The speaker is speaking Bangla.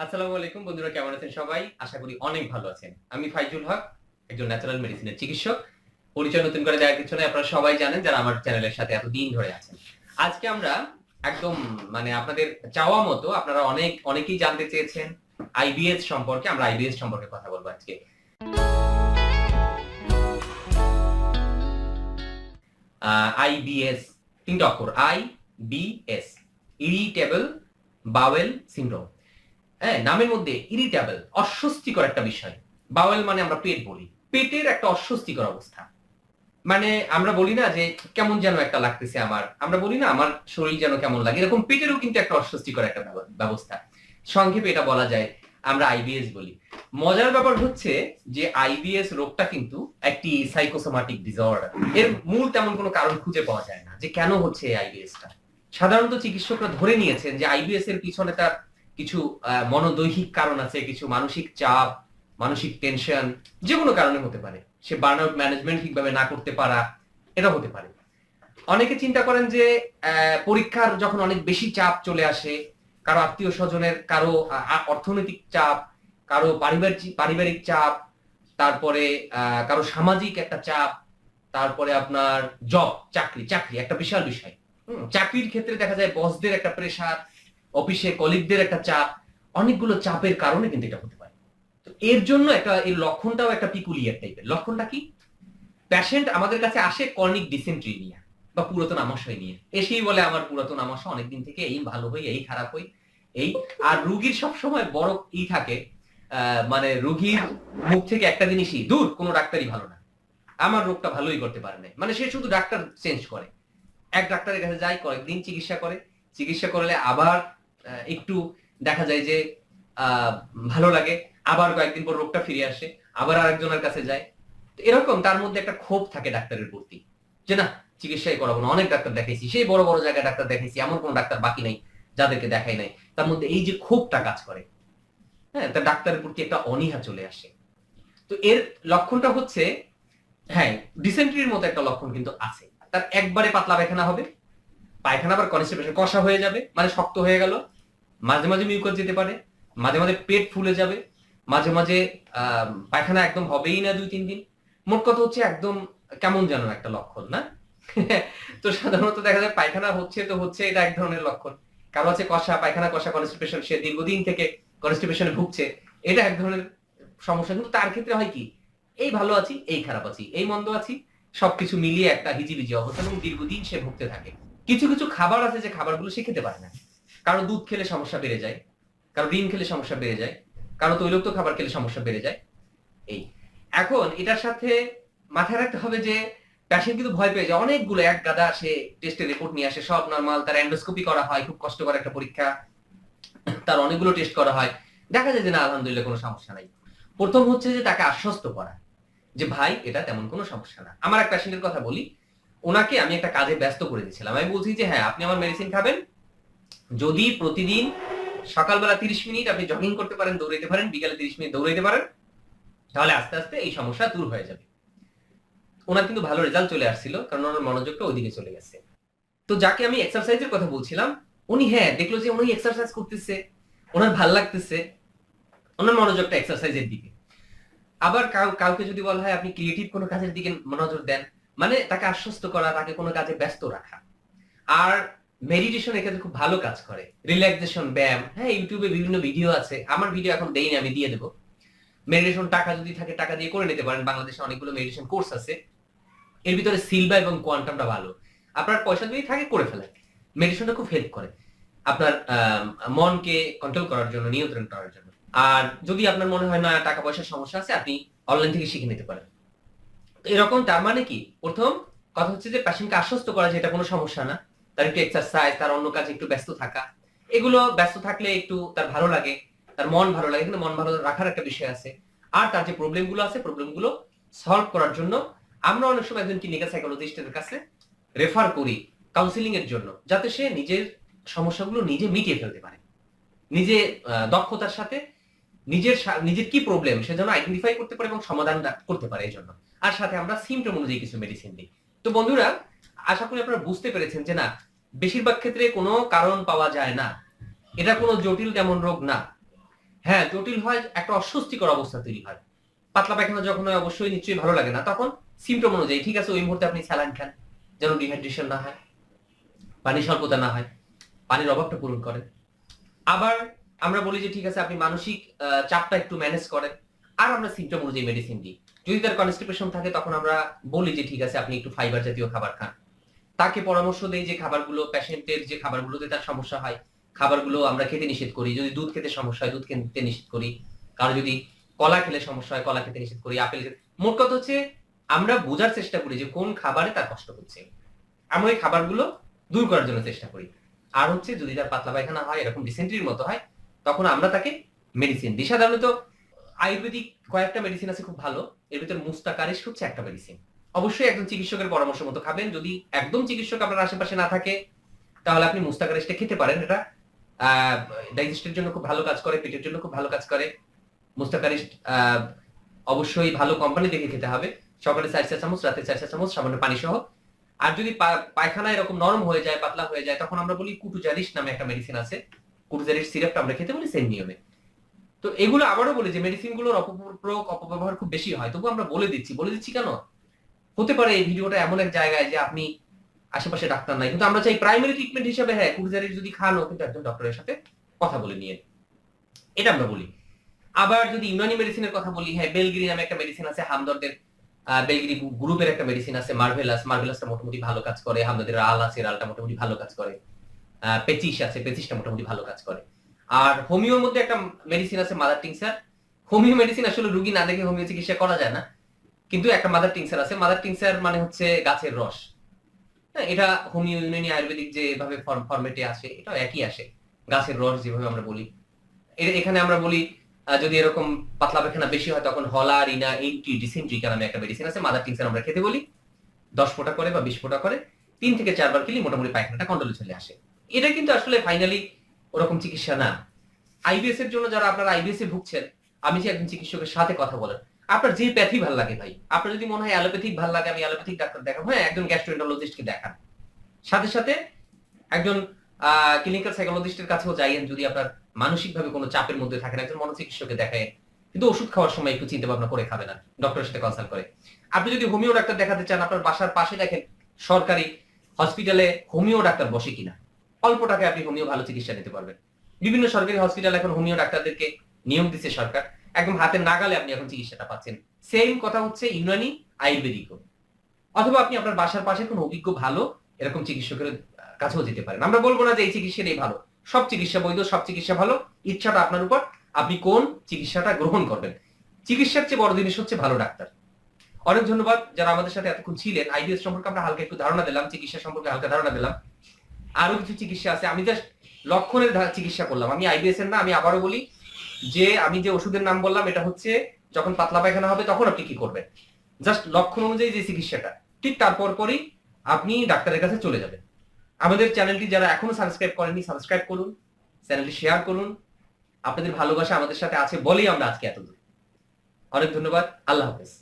আসসালামু আলাইকুম বন্ধুরা, কেমন আছেন সবাই? আশা করি অনেক ভালো আছেন। আমি ফাইজুল হক, একজন ন্যাচারাল মেডিসিনের চিকিৎসক। পরিচয় নতুন করে দেওয়ার কিছু নাই, আপনারা সবাই জানেন যারা আমার চ্যানেলের সাথে এতদিন ধরে আছেন। আজকে আমরা একদম আপনাদের চাওয়া মতো আপনারা অনেকেই জানতে চেয়েছেন আইবিএস সম্পর্কে। আমরা আইবিএস সম্পর্কে কথা বলবো আজকে। আইবিএস ৩ টা অক্ষর, IBS, ইরিটেবল বাওয়েল সিনড্রোম। হ্যাঁ, নামের মধ্যে ইরিটেবল, অস্বস্তিকর একটা বিষয়। বাওয়েল মানে আমরা পেট বলি, পেটের একটা অস্বস্তিকর অবস্থা। মানে আমরা বলি না যে কেমন যেন একটা লাগতেছে আমার, আমরা বলি না আমার শরীর যেন কেমন লাগে, এরকম পেটেরও কিন্তু একটা অস্বস্তিকর একটা ব্যবস্থা। সংক্ষেপে এটা বলা যায় আমরা আইবিএস বলি। মজার ব্যাপার হচ্ছে যে আইবিএস রোগটা কিন্তু একটি সাইকোসোমাটিক ডিসঅর্ডার। এর মূল তেমন কোনো কারণ খুঁজে পাওয়া যায় না যে কেন হচ্ছে এই আইবিএসটা। সাধারণত চিকিৎসকরা ধরে নিয়েছেন যে আইবিএস এর পিছনে তার কিছু মনোদৈহিক কারণ আছে, কিছু মানসিক চাপ, মানসিক টেনশন, যে কোনো কারণে হতে পারে। সে বার্নআউট ম্যানেজমেন্ট ঠিকভাবে না করতে পারা, এটা হতে পারে। অনেকে চিন্তা করেন যে পরীক্ষার যখন অনেক বেশি চাপ চলে আসে, কারো আত্মীয় স্বজনের, কারো অর্থনৈতিক চাপ, কারো পারিবারিক চাপ, তারপরে কারো সামাজিক একটা চাপ, তারপরে আপনার চাকরি একটা বিশাল বিষয়। চাকরির ক্ষেত্রে দেখা যায় বসদের একটা প্রেশার, অফিসে কলিগদের একটা চাপ, অনেকগুলো চাপের কারণে কিন্তু এটা হতে পারে। তো এর জন্য এর লক্ষণটাও একটা পিকুলিয়ার টাইপের। লক্ষণটা কি? পেশেন্ট আমাদের কাছে আসে কর্নিক ডিসেন্ট্রি নিয়ে বা পুরাতন আমাশয় নিয়ে, এসেই বলে আমার পুরাতন আমাশয় অনেকদিন থেকে, এই ভালো হই, এই খারাপ হই, এই। আর রুগীর সবসময় বড় থাকে, মানে রুগীর মুখ থেকে একটা জিনিসই, দূর কোনো ডাক্তারই ভালো না, আমার রোগটা ভালোই করতে পারে না। মানে সে শুধু ডাক্তার চেঞ্জ করে, এক ডাক্তারের কাছে যায়, কয়েকদিন চিকিৎসা করলে আবার একটু দেখা যায় যে ভালো লাগে, আবার কয়েকদিন পর রোগটা ফিরে আসে, আবার আরেকজনের কাছে যায়। এরকম তার মধ্যে একটা ক্ষোভ থাকে ডাক্তারের প্রতি, যে না চিকিৎসাই করাবো না, অনেক ডাক্তার দেখাইছি, সেই বড় বড় জায়গায় ডাক্তার দেখাইছি, এমন কোন ডাক্তার বাকি নাই যাদেরকে দেখাই নাই। তার মধ্যে এই যে ক্ষোভটা কাজ করে, হ্যাঁ, তার ডাক্তারের প্রতি একটা অনীহা চলে আসে। তো এর লক্ষণটা হচ্ছে, হ্যাঁ, ডিসেন্ট্রির মতো একটা লক্ষণ কিন্তু আছে। তার একবারে পাতলা পায়খানা হবে, পায়খানা আবার কনস্টিপেশন, কষা হয়ে যাবে, মানে শক্ত হয়ে গেল, মাঝে মাঝে মিউকাস যেতে পারে, মাঝে মাঝে পেট ফুলে যাবে, মাঝে মাঝে পায়খানা একদম হবেই না ২-৩ দিন। মোট কথা হচ্ছে একদম কেমন যেন একটা লক্ষণ, না? তো সাধারণত দেখা যায় পায়খানা হচ্ছে তো হচ্ছে, এটা এক ধরনের লক্ষণ। কারো আছে কষা পায়খানা, কষা কনস্টিপেশন, সে দীর্ঘদিন থেকে কনস্টিপেশনে ভুগছে, এটা এক ধরনের সমস্যা। কিন্তু তার ক্ষেত্রে হয় কি, এই ভালো আছি, এই খারাপ আছি, এই মন্দ আছি, সবকিছু মিলিয়ে একটা হিজিবিজি অবস্থা, এবং দীর্ঘদিন সে ভুগতে থাকে। কিছু কিছু খাবার আছে যে খাবারগুলো সে খেতে পারে না। কারো দুধ খেলে সমস্যা বেড়ে যায়, কারো ডিম খেলে সমস্যা বেড়ে যায়, কারো তৈলাক্ত খাবার খেলে সমস্যা বেড়ে যায়। এই এখন এটার সাথে মাথায় রাখতে হবে যে পেশেন্ট কিন্তু ভয় পেয়ে যায়, অনেকগুলো এক গাদা সে টেস্টের রিপোর্ট নিয়ে আসে, সব নরমাল, তার এন্ডোস্কোপি করা হয়, খুব কষ্টকর একটা পরীক্ষা, তার অনেকগুলো টেস্ট করা হয়, দেখা যায় যে না আলহামদুলিল্লাহ কোনো সমস্যা নাই। প্রথম হচ্ছে যে তাকে আশ্বস্ত করা যে ভাই এটা তেমন কোনো সমস্যা না। আমার এক পেশেন্টের কথা বলি, ওনাকে আমি একটা কাজে ব্যস্ত করে দিয়েছিলাম। আমি বলছি যে হ্যাঁ আপনি আমার মেডিসিন খাবেন, যদি প্রতিদিন সকালবেলা ৩০ মিনিট আপনি জগিং করতে পারেন, দৌড়াইতে পারেন, বিকালে ৩০ মিনিট দৌড়াইতে পারেন, তাহলে আস্তে আস্তে এই সমস্যা দূর হয়ে যাবে। ওনার কিন্তু ভালো রেজাল্ট চলে আসছিল, কারণ ওনার মনোযোগটা ওইদিকে চলে গেছে। তো যাকে আমি এক্সারসাইজের কথা বলছিলাম, উনি হ্যাঁ দেখলো যে উনি এক্সারসাইজ করতেছে, ওনার ভাল লাগতেছে, ওনার মনোযোগটা এক্সারসাইজের দিকে। আবার কাউকে যদি বলা হয় আপনি ক্রিয়েটিভ কোনো কাজের দিকে নজর দেন, মানে তাকে আশ্বস্ত করা, তাকে কোনো কাজে ব্যস্ত রাখা। আর মেডিটেশন এক্ষেত্রে খুব ভালো কাজ করে, রিল্যাক্সেশন ব্যায়াম, হ্যাঁ ইউটিউবে বিভিন্ন ভিডিও আছে, আমার ভিডিও এখন দেইনি, আমি দিয়ে দেবো। মেডিটেশন টাকা যদি থাকে টাকা দিয়ে করে নিতে পারেন, বাংলাদেশে অনেকগুলো মেডিটেশন কোর্স আছে, এর ভিতরে সিলভা এবং কোয়ান্টামটা ভালো। আপনার পয়সা যদি থাকে করে ফেলেন, মেডিটেশনটা খুব হেল্প করে আপনার মনকে কন্ট্রোল করার জন্য, নিয়ন্ত্রণ করার জন্য। আর যদি আপনার মনে হয় না টাকা পয়সার সমস্যা আছে, আপনি অনলাইন থেকে শিখে নিতে পারেন। এরকম তার মানে কি, প্রথম কথা হচ্ছে যে পেশেন্টকে আশ্বস্ত করা যে এটা কোনো সমস্যা না, তার একটু এক্সারসাইজ, তার অন্য কাজে একটু ব্যস্ত থাকা, এগুলো ব্যস্ত থাকলে একটু তার ভালো লাগে, তার মন ভালো লাগে, কিন্তু মন ভালো রাখার একটা বিষয় আছে। আর তার যে প্রবলেমগুলো আছে, প্রবলেমগুলো সলভ করার জন্য আমরা অনেক সময় একজন ক্লিনিক্যাল সাইকোলজিস্টের কাছে রেফার করি কাউন্সিলিং এর জন্য, যাতে সে নিজের সমস্যাগুলো নিজে মিটিয়ে ফেলতে পারে, নিজে দক্ষতার সাথে নিজের কি প্রবলেম সে যেন আইডেন্টিফাই করতে পারে এবং সমাধান করতে পারে এই জন্য। আর সাথে আমরা সিমটম অনুযায়ী কিছু মেডিসিন দিই। তো বন্ধুরা, আশা করি আপনারা বুঝতে পেরেছেন যে না, বেশিরভাগ ক্ষেত্রে কোনো কারণ পাওয়া যায় না, এটা কোনো জটিল তেমন রোগ না। হ্যাঁ, জটিল হয়, একটা অস্বস্তিকর অবস্থা তৈরি হয়। পাতলা পায়খানা যখন হয় অবশ্যই নিশ্চয়ই ভালো লাগে না। তখন সিম্পটম অনুযায়ী ঠিক আছে ওই মুহূর্তে আপনি স্যালাইন খান, যেন ডিহাইড্রেশন না হয়, পানি স্বল্পতা না হয়, পানির অভাবটা পূরণ করেন। আবার আমরা বলি যে ঠিক আছে আপনি মানসিক চাপটা একটু ম্যানেজ করেন, আর আমরা সিম্পটম অনুযায়ী মেডিসিন দিই। যদি তার কনস্টিপেশন থাকে তখন আমরা বলি যে ঠিক আছে আপনি একটু ফাইবার জাতীয় খাবার খান। তাকে পরামর্শ দেই যে খাবারগুলো পেশেন্টের যে খাবারগুলোতে তার সমস্যা হয়, খাবারগুলো আমরা খেতে নিষেধ করি। যদি দুধ খেতে সমস্যা হয় দুধ খেতে নিষেধ করি। কারো যদি কলা খেলে সমস্যা হয় কলা খেতে নিষেধ করি, আপেল খেতে। মোট কথা হচ্ছে আমরা বোঝার চেষ্টা করি যে কোন খাবারে তার কষ্ট হচ্ছে। আমরা ওই খাবারগুলো দূর করার জন্য চেষ্টা করি। আর হচ্ছে যদি তার পাতলা পায়খানা হয় এরকম ডিসেন্ট্রির মতো হয় তখন আমরা তাকে মেডিসিন দিই। সাধারণত আয়ুর্বেদিক কয়েকটা মেডিসিন আছে খুব ভালো। এর ভিতর মুস্তাকারিশ হচ্ছে একটা মেডিসিন। অবশ্যই একজন চিকিৎসকের পরামর্শ মতো খাবেন। যদি একদম চিকিৎসক আপনার আশেপাশে না থাকে তাহলে আপনি মুস্তাকারিশটা খেতে পারেন। এটা ডাইজেস্টের জন্য খুব ভালো কাজ করে, পেটের জন্য খুব ভালো কাজ করে। মুস্তাকারিশ অবশ্যই ভালো কোম্পানি দেখে খেতে হবে। সকালে 4 চা চামচ, রাতে 4 চা চামচ সামান্য পানি সহ। আর যদি পায়খানা এরকম নরম হয়ে যায়, পাতলা হয়ে যায়, তখন আমরা বলি কুটুজারিশ নামে একটা মেডিসিন আছে। কুটুজারিশ সিরাপটা আমরা খেতে বলি সেম নিয়মে। তো এগুলো আবারও বলি যে মেডিসিনগুলোর অপপ্রয়োগ অপব্যবহার খুব বেশি হয়, তবু আমরা বলে দিচ্ছি কেন? হতে পারে এই ভিডিওটা এমন এক জায়গায় যে আপনি আশেপাশে ডাক্তার নাই, কিন্তু আমরা চাই প্রাইমারি ট্রিটমেন্ট হিসেবে হ্যাঁ কুটুজারিশ যদি খানও কিন্তু একজন ডক্টরের সাথে কথা বলে নিয়ে, এটা আমরা বলি। আবার যদি ইউনানি মেডিসিনের কথা বলি, হ্যাঁ বেলগিরি নামে একটা মেডিসিন আছে হামদর্দের, বেলগিরি গ্রুপের একটা মেডিসিন আছে মার্ভেলাসটা মোটামুটি ভালো কাজ করে। হামদর্দের রাল আছে, রালটা মোটামুটি ভালো কাজ করে। পেচিশ আছে, পেচিশটা মোটামুটি ভালো কাজ করে। আর হোমিওর মধ্যে একটা মেডিসিন আছে মাদার টিংসার। হোমিও মেডিসিন আসলে রুগী না দেখে হোমিও চিকিৎসা করা যায় না, কিন্তু একটা মাদার টিংসার আছে। মাদার টিংসার মানে হচ্ছে গাছের রস। হ্যাঁ, এটা হোমিও ইউনানি আয়ুর্বেদিক যেভাবে ফরম্যাটে আসে এটাও একই আসে, গাছের রস যেভাবে আমরা বলি। এখানে আমরা বলি যদি এরকম পাতলা পায়খানা বেশি হয় তখন হলা রিনা এন্টি ডিসেন্ট্রিকা নামে একটা মেডিসিন আছে, মাদার টিংসার আমরা খেতে বলি। 10 ফোঁটা করে বা 20 ফোঁটা করে 3 থেকে 4 বার খেলে মোটামুটি পায়খানাটা কন্ট্রোলে চলে আসে। এটা কিন্তু আসলে ফাইনালি ওরকম চিকিৎসা না। আইবিএস এর জন্য যারা আপনারা আইবিএস এ ভুগছেন, আমি যে একজন চিকিৎসকের সাথে কথা বলেন, আপনার যে প্যাথি ভালো লাগে ভাই, আপনার যদি মনে হয় অ্যালোপ্যাথিক ভালো লাগে আমি অ্যালোপ্যাথিক ডাক্তার দেখাবো, হ্যাঁ একজন গ্যাস্ট্রোএন্টারোলজিস্টকে দেখান। সাথে সাথে একজন ক্লিনিক্যাল সাইকোলজিস্টের কাছেও যাইয়েন যদি আপনার মানসিকভাবে কোনো চাপের মধ্যে থাকেন, একজন মনোচিকিৎসককে দেখায়। কিন্তু ওষুধ খাওয়ার সময় একটু চিন্তা ভাবনা করে খাবেন, না ডক্টরের সাথে কনসাল্ট করে। আপনি যদি হোমিও ডাক্তার দেখাতে চান, আপনার বাসার পাশে দেখেন সরকারি হসপিটালে হোমিও ডাক্তার বসে কিনা, অল্প টাকায় আপনি হোমিও ভালো চিকিৎসা নিতে পারবেন। বিভিন্ন সরকারি হসপিটাল এখন হোমিও ডাক্তারদেরকে নিয়োগ দিচ্ছে সরকার, একদম হাতের নাগালে আপনি এখন চিকিৎসাটা পাচ্ছেন। সেম কথা হচ্ছে ইউনানি আয়ুর্বেদিকও। অথবা আপনি আপনার বাসার পাশে কোনো অভিজ্ঞ ভালো এরকম চিকিৎসকের কাছেও যেতে পারেন। আমরা বলবো না যে এই চিকিৎসাটাই ভালো, সব চিকিৎসা বৈধ, সব চিকিৎসা ভালো, ইচ্ছাটা আপনার উপর, আপনি কোন চিকিৎসাটা গ্রহণ করবেন। চিকিৎসার চেয়ে বড় জিনিস হচ্ছে ভালো ডাক্তার। অনেক ধন্যবাদ যারা আমাদের সাথে এতক্ষণ ছিলেন। আইবিএস সম্পর্কে আমরা হালকা একটু ধারণা দিলাম, চিকিৎসা সম্পর্কে হালকা ধারণা দিলাম। আরো কিছু চিকিৎসা আছে, আমি জাস্ট লক্ষণের চিকিৎসা করলাম। আমি আইবিএস এর না, আমি আবারও বলি যে আমি যে ওষুধের নাম বললাম এটা হচ্ছে যখন পাতলা পায়খানা হবে তখন আপনি কি করবেন, জাস্ট লক্ষণ অনুযায়ী যে চিকিৎসাটা, ঠিক তারপর পরই আপনি ডাক্তারের কাছে চলে যাবেন। আমাদের চ্যানেলটি যারা এখনো সাবস্ক্রাইব করেননি সাবস্ক্রাইব করুন, চ্যানেলটি শেয়ার করুন। আপনাদের ভালোবাসা আমাদের সাথে আছে বলেই আমরা আজকে এতদূর। অনেক ধন্যবাদ, আল্লাহ হাফেজ।